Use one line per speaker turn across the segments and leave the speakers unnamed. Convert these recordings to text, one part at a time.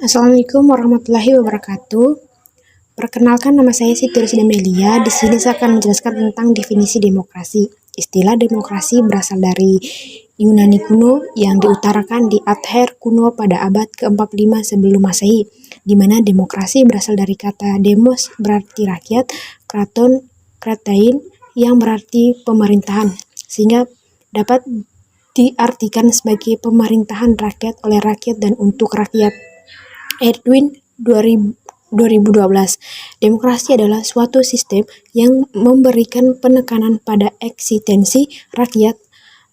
Assalamualaikum warahmatullahi wabarakatuh. Perkenalkan, nama saya Siti Rusda Melia. Di sini saya akan menjelaskan tentang definisi demokrasi. Istilah demokrasi berasal dari Yunani kuno yang diutarakan di Athena kuno pada abad ke-45 sebelum Masehi, di mana demokrasi berasal dari kata demos berarti rakyat, kratein yang berarti pemerintahan, sehingga dapat diartikan sebagai pemerintahan rakyat oleh rakyat dan untuk rakyat. Edwin 2012. Demokrasi adalah suatu sistem yang memberikan penekanan pada eksistensi rakyat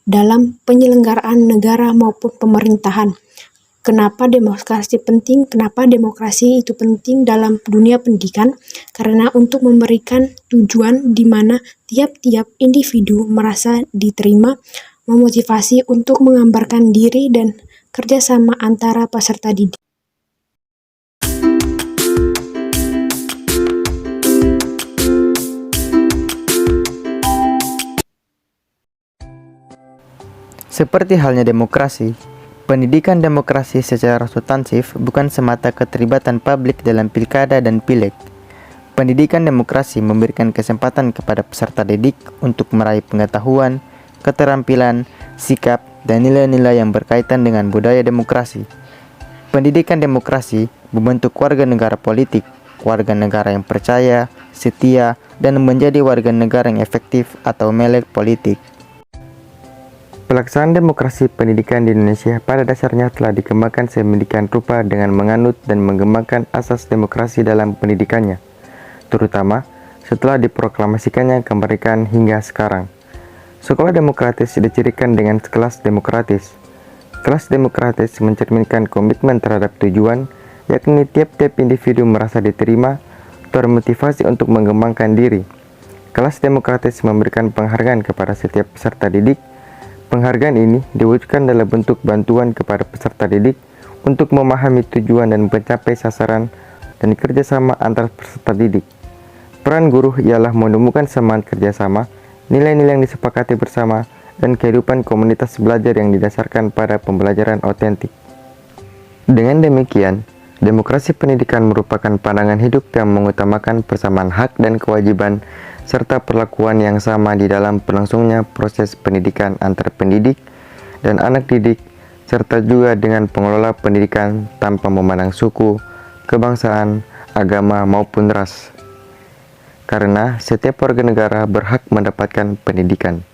dalam penyelenggaraan negara maupun pemerintahan. Kenapa demokrasi penting? Kenapa demokrasi itu penting dalam dunia pendidikan? Karena untuk memberikan tujuan di mana tiap-tiap individu merasa diterima, memotivasi untuk menggambarkan diri dan kerjasama antara peserta didik.
Seperti halnya demokrasi, pendidikan demokrasi secara substansif bukan semata keterlibatan publik dalam pilkada dan pileg. Pendidikan demokrasi memberikan kesempatan kepada peserta didik untuk meraih pengetahuan, keterampilan, sikap, dan nilai-nilai yang berkaitan dengan budaya demokrasi. Pendidikan demokrasi membentuk warga negara politik, warga negara yang percaya, setia, dan menjadi warga negara yang efektif atau melek politik. Pelaksanaan demokrasi pendidikan di Indonesia pada dasarnya telah dikembangkan sedemikian rupa dengan menganut dan mengembangkan asas demokrasi dalam pendidikannya, terutama setelah diproklamasikannya kemerdekaan hingga sekarang. Sekolah demokratis dicirikan dengan kelas demokratis. Kelas demokratis mencerminkan komitmen terhadap tujuan, yakni tiap-tiap individu merasa diterima, termotivasi untuk mengembangkan diri. Kelas demokratis memberikan penghargaan kepada setiap peserta didik. Penghargaan ini diwujudkan dalam bentuk bantuan kepada peserta didik untuk memahami tujuan dan mencapai sasaran dan kerjasama antar peserta didik. Peran guru ialah menemukan semangat kerjasama, nilai-nilai yang disepakati bersama, dan kehidupan komunitas belajar yang didasarkan pada pembelajaran otentik. Dengan demikian, demokrasi pendidikan merupakan pandangan hidup yang mengutamakan persamaan hak dan kewajiban serta perlakuan yang sama di dalam berlangsungnya proses pendidikan antar pendidik dan anak didik, serta juga dengan pengelola pendidikan tanpa memandang suku, kebangsaan, agama, maupun ras. Karena setiap warga negara berhak mendapatkan pendidikan.